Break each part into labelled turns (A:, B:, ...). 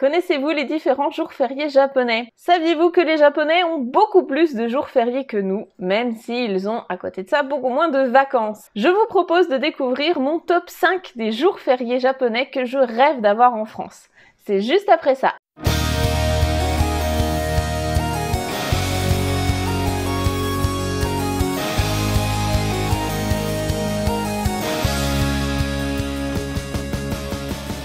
A: Connaissez-vous les différents jours fériés japonais? Saviez-vous que les Japonais ont beaucoup plus de jours fériés que nous, même s'ils ont à côté de ça beaucoup moins de vacances? Je vous propose de découvrir mon top 5 des jours fériés japonais que je rêve d'avoir en France. C'est juste après ça.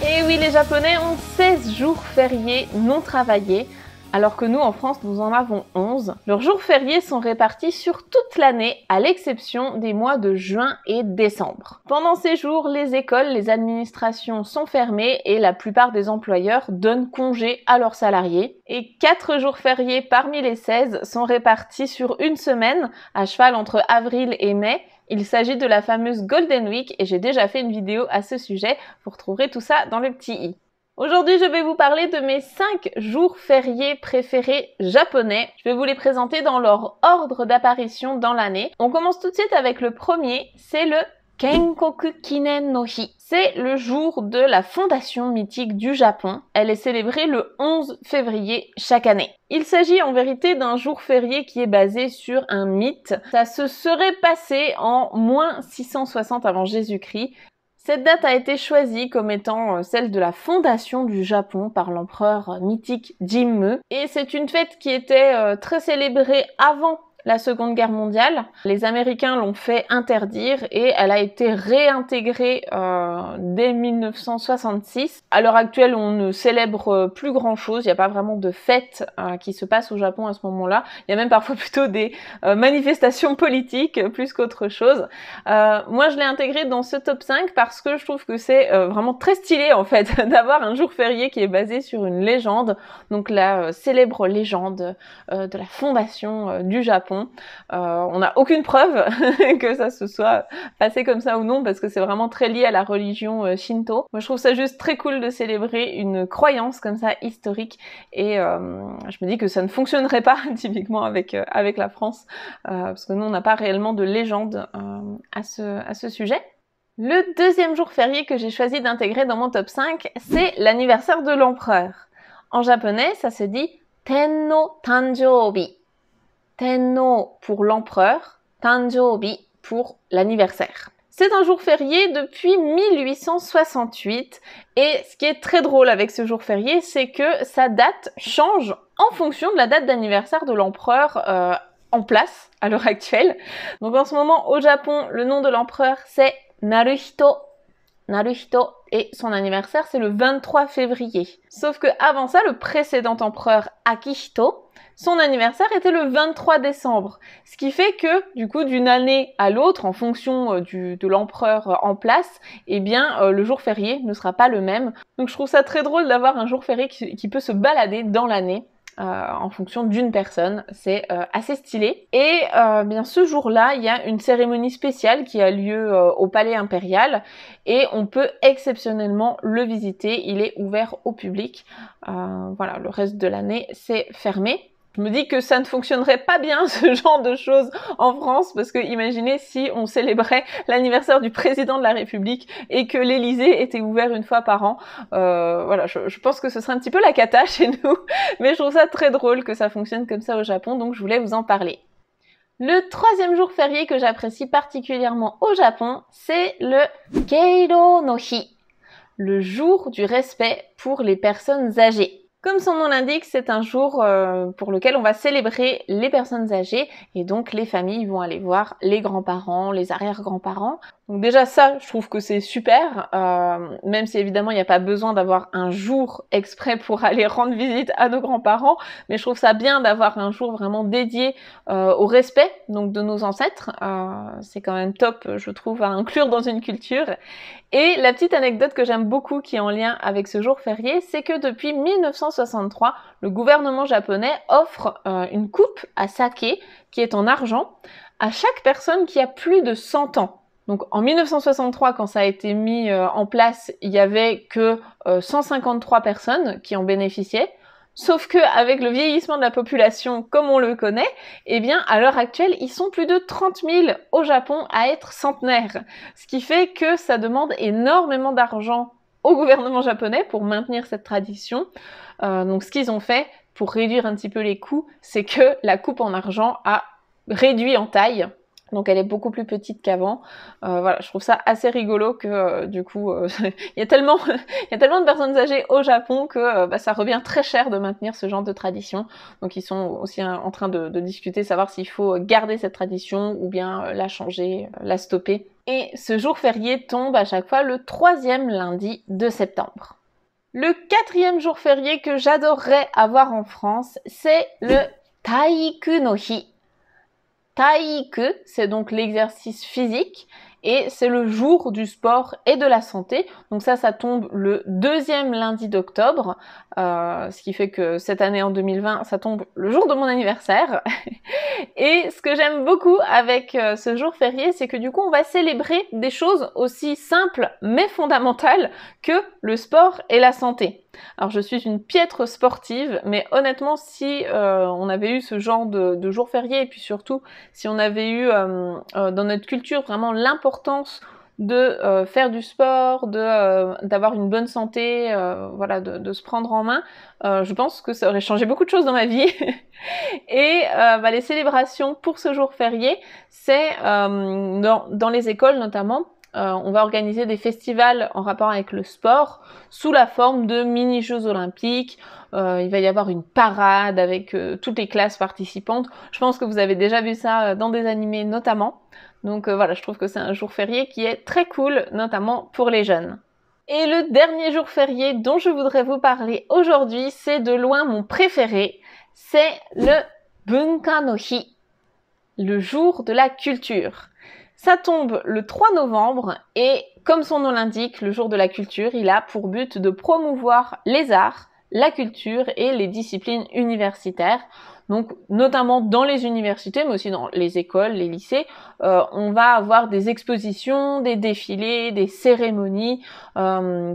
A: Et oui, les Japonais ont 16 jours fériés non travaillés, alors que nous, en France, nous en avons 11. Leurs jours fériés sont répartis sur toute l'année, à l'exception des mois de juin et décembre. Pendant ces jours, les écoles, les administrations sont fermées et la plupart des employeurs donnent congé à leurs salariés. Et 4 jours fériés parmi les 16 sont répartis sur une semaine, à cheval entre avril et mai. Il s'agit de la fameuse Golden Week et j'ai déjà fait une vidéo à ce sujet, vous retrouverez tout ça dans le petit i. Aujourd'hui, je vais vous parler de mes 5 jours fériés préférés japonais. Je vais vous les présenter dans leur ordre d'apparition dans l'année. On commence tout de suite avec le premier, c'est le Kenkoku Kinen no Hi. C'est le jour de la fondation mythique du Japon. Elle est célébrée le 11 février chaque année. Il s'agit en vérité d'un jour férié qui est basé sur un mythe. Ça se serait passé en moins 660 avant Jésus-Christ. Cette date a été choisie comme étant celle de la fondation du Japon par l'empereur mythique Jimmu. Et c'est une fête qui était très célébrée avant la Seconde Guerre mondiale. Les Américains l'ont fait interdire et elle a été réintégrée dès 1966. À l'heure actuelle, on ne célèbre plus grand-chose. Il n'y a pas vraiment de fête qui se passe au Japon à ce moment-là. Il y a même parfois plutôt des manifestations politiques plus qu'autre chose. Moi, je l'ai intégrée dans ce top 5 parce que je trouve que c'est vraiment très stylé en fait d'avoir un jour férié qui est basé sur une légende. Donc la célèbre légende de la fondation du Japon. On n'a aucune preuve que ça se soit passé comme ça ou non parce que c'est vraiment très lié à la religion Shinto. Moi je trouve ça juste très cool de célébrer une croyance comme ça historique et je me dis que ça ne fonctionnerait pas typiquement avec la France parce que nous on n'a pas réellement de légende à ce sujet. Le deuxième jour férié que j'ai choisi d'intégrer dans mon top 5, c'est l'anniversaire de l'empereur. En japonais, ça se dit Tenno Tanjoubi. Tenno pour l'empereur, Tanjoubi pour l'anniversaire. C'est un jour férié depuis 1868 et ce qui est très drôle avec ce jour férié, c'est que sa date change en fonction de la date d'anniversaire de l'empereur en place à l'heure actuelle. Donc en ce moment au Japon, le nom de l'empereur c'est Naruhito. Naruhito et son anniversaire c'est le 23 février. Sauf que avant ça, le précédent empereur Akihito, son anniversaire était le 23 décembre. Ce qui fait que, du coup, d'une année à l'autre, en fonction de l'empereur en place, eh bien, le jour férié ne sera pas le même. Donc je trouve ça très drôle d'avoir un jour férié qui peut se balader dans l'année. En fonction d'une personne, c'est assez stylé. Et bien ce jour-là, il y a une cérémonie spéciale qui a lieu au Palais Impérial et on peut exceptionnellement le visiter. Il est ouvert au public. Voilà, le reste de l'année, c'est fermé. Je me dis que ça ne fonctionnerait pas bien ce genre de choses en France parce que imaginez si on célébrait l'anniversaire du président de la République et que l'Élysée était ouvert une fois par an. Voilà, je pense que ce serait un petit peu la cata chez nous, mais je trouve ça très drôle que ça fonctionne comme ça au Japon, donc je voulais vous en parler. Le troisième jour férié que j'apprécie particulièrement au Japon, c'est le Keiro no Hi, le jour du respect pour les personnes âgées. Comme son nom l'indique, c'est un jour pour lequel on va célébrer les personnes âgées et donc les familles vont aller voir les grands-parents, les arrière-grands-parents. Donc déjà ça, je trouve que c'est super, même si évidemment il n'y a pas besoin d'avoir un jour exprès pour aller rendre visite à nos grands-parents, mais je trouve ça bien d'avoir un jour vraiment dédié au respect donc de nos ancêtres. C'est quand même top, je trouve, à inclure dans une culture. Et la petite anecdote que j'aime beaucoup qui est en lien avec ce jour férié, c'est que depuis 1963, le gouvernement japonais offre une coupe à saké qui est en argent à chaque personne qui a plus de 100 ans. Donc en 1963, quand ça a été mis en place, il y avait que 153 personnes qui en bénéficiaient. Sauf que avec le vieillissement de la population comme on le connaît, eh bien à l'heure actuelle, ils sont plus de 30 000 au Japon à être centenaires. Ce qui fait que ça demande énormément d'argent au gouvernement japonais pour maintenir cette tradition. Donc ce qu'ils ont fait pour réduire un petit peu les coûts, c'est que la coupe en argent a réduit en taille. Donc elle est beaucoup plus petite qu'avant. Voilà, je trouve ça assez rigolo que du coup, il y a tellement de personnes âgées au Japon que ça revient très cher de maintenir ce genre de tradition. Donc ils sont aussi en train de discuter, savoir s'il faut garder cette tradition ou bien la changer, la stopper. Et ce jour férié tombe à chaque fois le 3e lundi de septembre. Le 4e jour férié que j'adorerais avoir en France, c'est le Taiiku no Hi. Taiiku, c'est donc l'exercice physique et c'est le jour du sport et de la santé. Donc ça tombe le 2e lundi d'octobre, ce qui fait que cette année en 2020, ça tombe le jour de mon anniversaire. Et ce que j'aime beaucoup avec ce jour férié, c'est que du coup, on va célébrer des choses aussi simples mais fondamentales que le sport et la santé. Alors je suis une piètre sportive, mais honnêtement, si on avait eu ce genre de jour férié, et puis surtout, si on avait eu dans notre culture vraiment l'importance de faire du sport, d'avoir une bonne santé, voilà, de se prendre en main, je pense que ça aurait changé beaucoup de choses dans ma vie. Et les célébrations pour ce jour férié, c'est dans les écoles notamment, on va organiser des festivals en rapport avec le sport sous la forme de mini-jeux olympiques. Il va y avoir une parade avec toutes les classes participantes. Je pense que vous avez déjà vu ça dans des animés notamment. Donc voilà, je trouve que c'est un jour férié qui est très cool, notamment pour les jeunes. Et le dernier jour férié dont je voudrais vous parler aujourd'hui, c'est de loin mon préféré. C'est le Bunka no Hi, le jour de la culture. Ça tombe le 3 novembre et comme son nom l'indique, le jour de la culture, il a pour but de promouvoir les arts, la culture et les disciplines universitaires. Donc notamment dans les universités, mais aussi dans les écoles, les lycées, on va avoir des expositions, des défilés, des cérémonies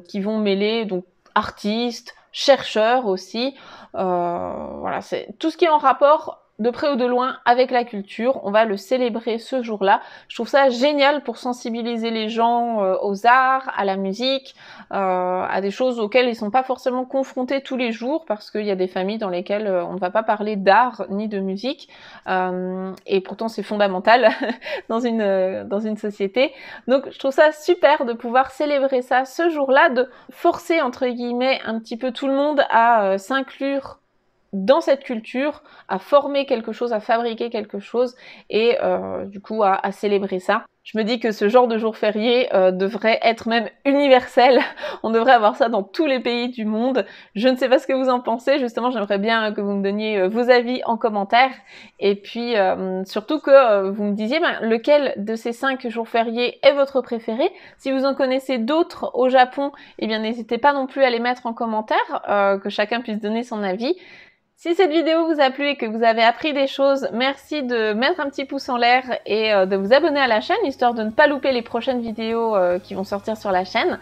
A: qui vont mêler donc artistes, chercheurs aussi. Voilà, c'est tout ce qui est en rapport de près ou de loin avec la culture. On va le célébrer ce jour-là. Je trouve ça génial pour sensibiliser les gens aux arts, à la musique, à des choses auxquelles ils sont pas forcément confrontés tous les jours parce qu'il y a des familles dans lesquelles on ne va pas parler d'art ni de musique et pourtant c'est fondamental dans une société. Donc je trouve ça super de pouvoir célébrer ça ce jour-là, de forcer entre guillemets un petit peu tout le monde à s'inclure dans cette culture, à former quelque chose, à fabriquer quelque chose et du coup à célébrer ça. Je me dis que ce genre de jour férié devrait être même universel. On devrait avoir ça dans tous les pays du monde. Je ne sais pas ce que vous en pensez. Justement, j'aimerais bien que vous me donniez vos avis en commentaire. Et puis, surtout que vous me disiez lequel de ces 5 jours fériés est votre préféré. Si vous en connaissez d'autres au Japon, eh bien n'hésitez pas non plus à les mettre en commentaire, que chacun puisse donner son avis. Si cette vidéo vous a plu et que vous avez appris des choses, merci de mettre un petit pouce en l'air et de vous abonner à la chaîne, histoire de ne pas louper les prochaines vidéos qui vont sortir sur la chaîne.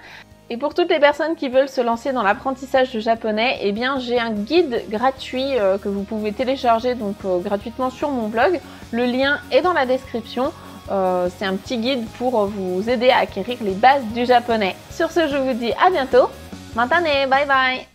A: Et pour toutes les personnes qui veulent se lancer dans l'apprentissage du japonais, eh bien j'ai un guide gratuit que vous pouvez télécharger donc gratuitement sur mon blog. Le lien est dans la description. C'est un petit guide pour vous aider à acquérir les bases du japonais. Sur ce, je vous dis à bientôt. Matane, bye bye!